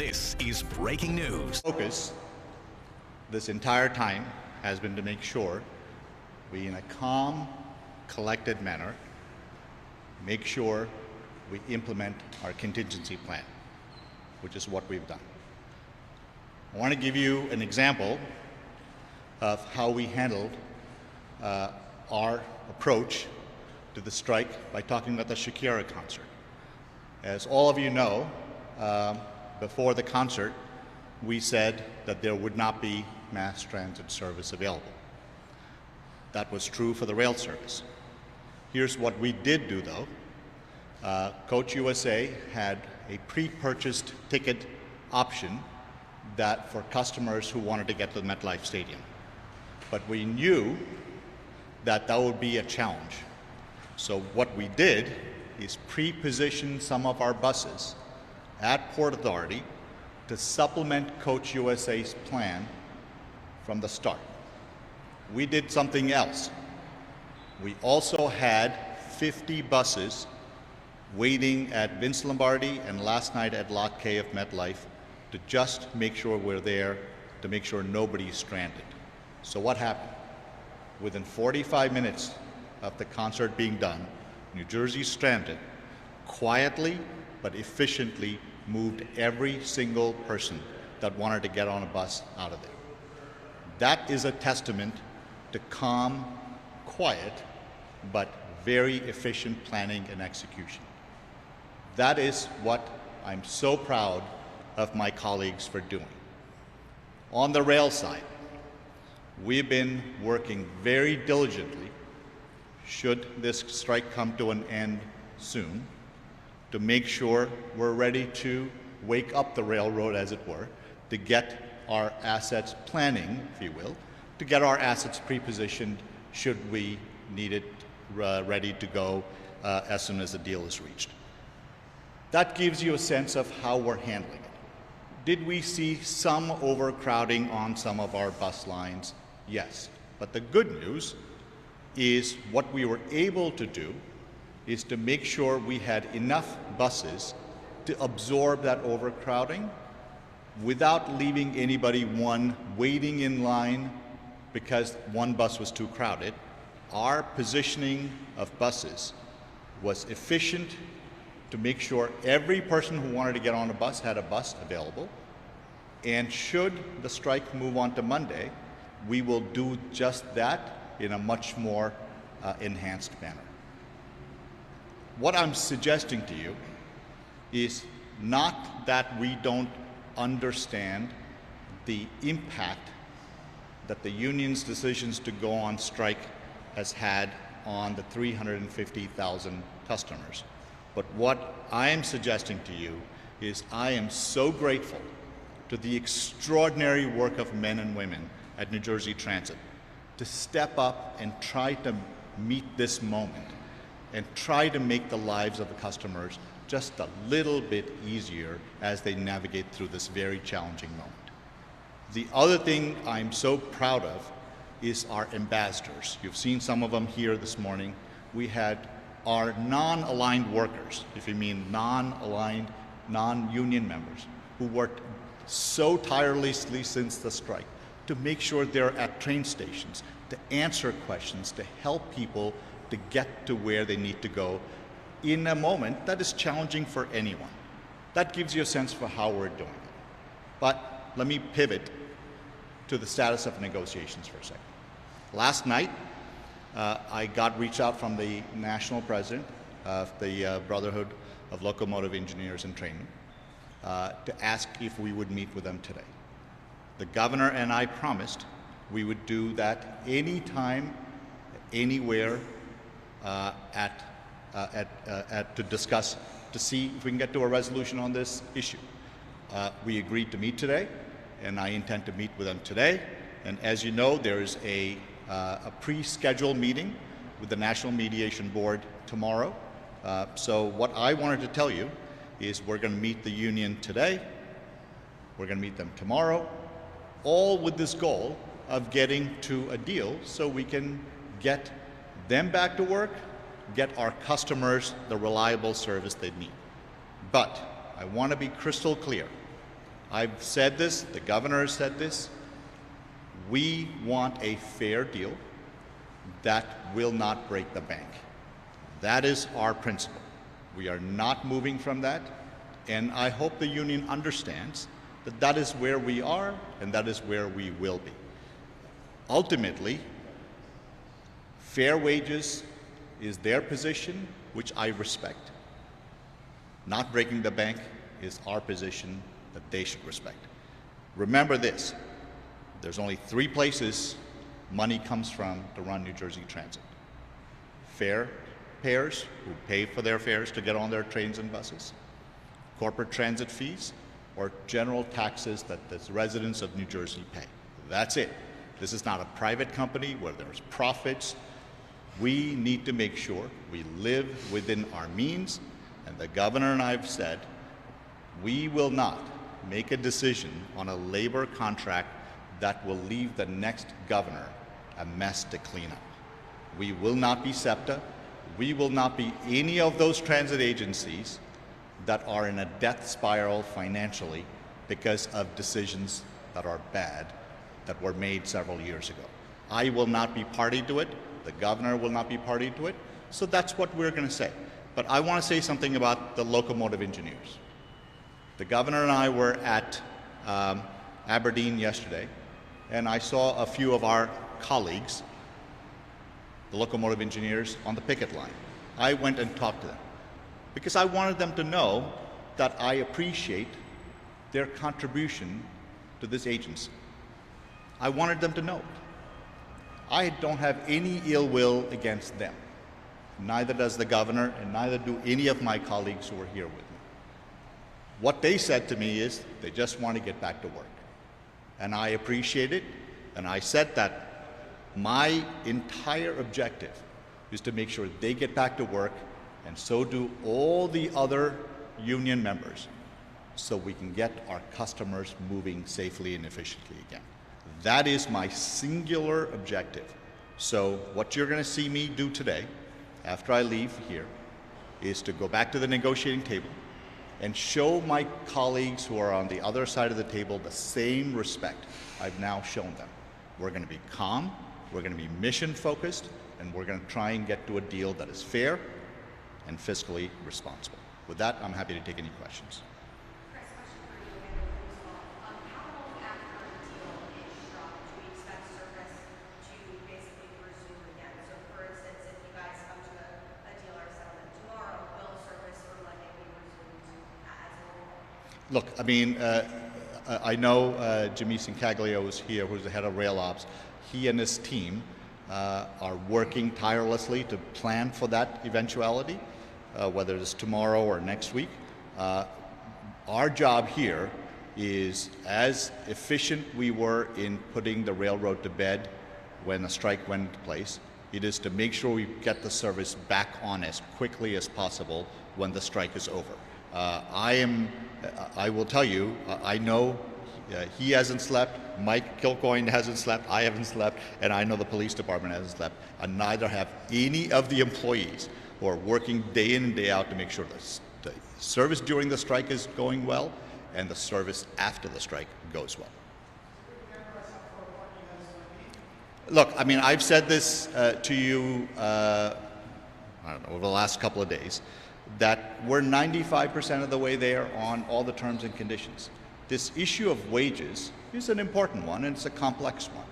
This is breaking news. Focus this entire time has been to make sure we, in a calm, collected manner, make sure we implement our contingency plan, which is what we've done. I want to give you an example of how we handled our approach to the strike by talking about the Shakira concert. As all of you know, before the concert, we said that there would not be mass transit service available. That was true for the rail service. Here's what we did do, though. Coach USA had a pre-purchased ticket option that for customers who wanted to get to the MetLife Stadium. But we knew that that would be a challenge. So what we did is pre-position some of our buses at Port Authority to supplement Coach USA's plan from the start. We did something else. We also had 50 buses waiting at Vince Lombardi and last night at Lot K of MetLife to just make sure we're there, to make sure nobody's stranded. So what happened? Within 45 minutes of the concert being done, New Jersey Transit quietly but efficiently moved every single person that wanted to get on a bus out of there. That is a testament to calm, quiet, but very efficient planning and execution. That is what I'm so proud of my colleagues for doing. On the rail side, we've been working very diligently, should this strike come to an end soon, to make sure we're ready to wake up the railroad, as it were, to get our assets planning, if you will, to get our assets pre-positioned should we need it ready to go as soon as the deal is reached. That gives you a sense of how we're handling it. Did we see some overcrowding on some of our bus lines? Yes. But the good news is what we were able to do is to make sure we had enough buses to absorb that overcrowding without leaving anybody, one, waiting in line because one bus was too crowded. Our positioning of buses was efficient to make sure every person who wanted to get on a bus had a bus available. And should the strike move on to Monday, we will do just that in a much more enhanced manner. What I'm suggesting to you is not that we don't understand the impact that the union's decisions to go on strike has had on the 350,000 customers. But what I am suggesting to you is I am so grateful to the extraordinary work of men and women at New Jersey Transit to step up and try to meet this moment and try to make the lives of the customers just a little bit easier as they navigate through this very challenging moment. The other thing I'm so proud of is our ambassadors. You've seen some of them here this morning. We had our non-aligned workers, if you mean non-aligned, non-union members, who worked so tirelessly since the strike to make sure they're at train stations, to answer questions, to help people to get to where they need to go in a moment that is challenging for anyone. That gives you a sense for how we're doing it. But let me pivot to the status of negotiations for a second. Last night, I got reached out from the national president of the Brotherhood of Locomotive Engineers and Training to ask if we would meet with them today. The governor and I promised we would do that anytime, anywhere, to discuss, to see if we can get to a resolution on this issue. We agreed to meet today, and I intend to meet with them today. And as you know, there is a pre-scheduled meeting with the National Mediation Board tomorrow. So what I wanted to tell you is we're going to meet the union today, we're going to meet them tomorrow, all with this goal of getting to a deal so we can get them back to work, get our customers the reliable service they need. But I want to be crystal clear. I've said this, the governor has said this. We want a fair deal that will not break the bank. That is our principle. We are not moving from that, and I hope the union understands that that is where we are and that is where we will be. Ultimately, fair wages is their position, which I respect. Not breaking the bank is our position that they should respect. Remember this, there's only 3 places money comes from to run New Jersey Transit. Fare payers who pay for their fares to get on their trains and buses, corporate transit fees, or general taxes that the residents of New Jersey pay. That's it. This is not a private company where there's profits. We need to make sure we live within our means, and the governor and I have said we will not make a decision on a labor contract that will leave the next governor a mess to clean up. We will not be SEPTA. We will not be any of those transit agencies that are in a death spiral financially because of decisions that are bad that were made several years ago. I will not be party to it. The governor will not be party to it. So that's what we're going to say. But I want to say something about the locomotive engineers. The governor and I were at Aberdeen yesterday, and I saw a few of our colleagues, the locomotive engineers, on the picket line. I went and talked to them because I wanted them to know that I appreciate their contribution to this agency. I wanted them to know it. I don't have any ill will against them. Neither does the governor, and neither do any of my colleagues who are here with me. What they said to me is they just want to get back to work. And I appreciate it, and I said that my entire objective is to make sure they get back to work, and so do all the other union members, so we can get our customers moving safely and efficiently again. That is my singular objective. So what you're going to see me do today, after I leave here, is to go back to the negotiating table and show my colleagues who are on the other side of the table the same respect I've now shown them. We're going to be calm, we're going to be mission focused, and we're going to try and get to a deal that is fair and fiscally responsible. With that, I'm happy to take any questions. Kris, question for you again as well. How long after the deal is struck do we expect service to basically resume again? So for instance, if you guys come to a deal or settlement tomorrow, will service for Monday be resumed as normal? Look, I mean, I know Jimmy Sincaglio is here, who's the head of rail ops. He and his team are working tirelessly to plan for that eventuality, whether it's tomorrow or next week. Our job here is, as efficient we were in putting the railroad to bed when the strike went into place, it is to make sure we get the service back on as quickly as possible when the strike is over. I will tell you, I know he hasn't slept, Mike Kilcoyne hasn't slept, I haven't slept, and I know the police department hasn't slept, and neither have any of the employees who are working day in and day out to make sure the service during the strike is going well and the service after the strike goes well. Look, I mean, I've said this to you, I don't know, over the last couple of days, that we're 95% of the way there on all the terms and conditions. This issue of wages is an important one, and it's a complex one.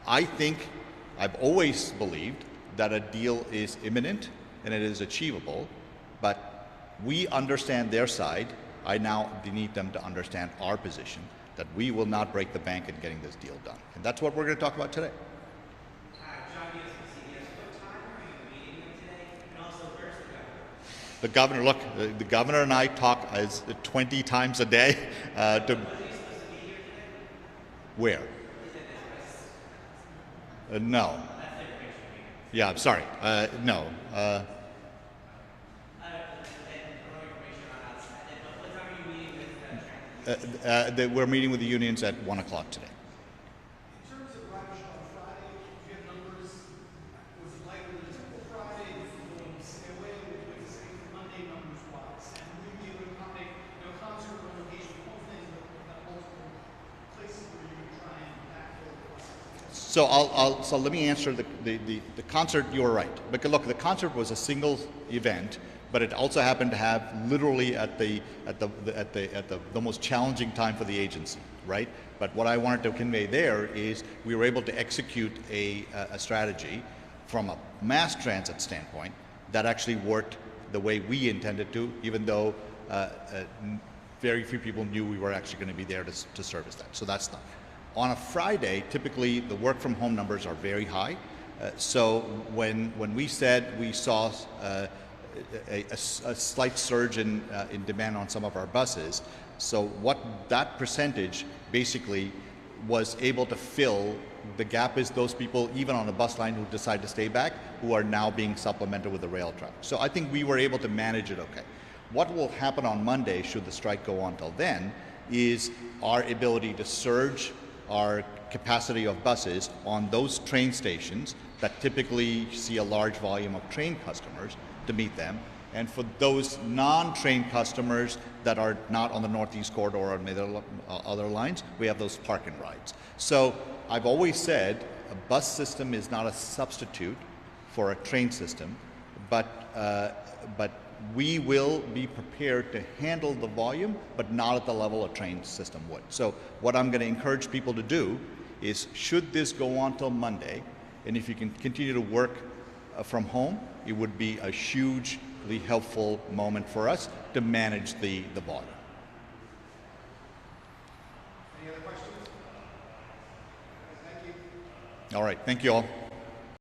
I think, I've always believed that a deal is imminent and it is achievable, but we understand their side. I now need them to understand our position, that we will not break the bank in getting this deal done. And that's what we're going to talk about today. The governor, look, the governor and I talk 20 times a day. Where? No. Yeah, I'm sorry. No. We're meeting with the unions at 1 o'clock today. In terms of ridership on Friday, do you have numbers? Was it like a typical Friday? Was it going to stay away? Was it going to say Monday numbers wise? And will you be able to accommodate, concert or location, hopefully So so let me answer the concert. You were right. Because look, the concert was a single event, but it also happened to have literally at the most challenging time for the agency, right? But what I wanted to convey there is we were able to execute a strategy from a mass transit standpoint that actually worked the way we intended to, even though very few people knew we were actually going to be there to service that. So that's done. On a Friday, typically the work from home numbers are very high. So when we said we saw a slight surge in demand on some of our buses, so what that percentage basically was able to fill the gap is those people, even on a bus line, who decide to stay back, who are now being supplemented with the rail traffic. So I think we were able to manage it okay. What will happen on Monday, should the strike go on till then, is our ability to surge our capacity of buses on those train stations that typically see a large volume of train customers to meet them. And for those non-train customers that are not on the Northeast Corridor or on other lines, we have those park and rides. So I've always said a bus system is not a substitute for a train system, but we will be prepared to handle the volume, but not at the level a train system would. So what I'm going to encourage people to do is, should this go on till Monday, and if you can continue to work from home, it would be a hugely helpful moment for us to manage the volume. Any other questions? Thank you. All right, thank you all.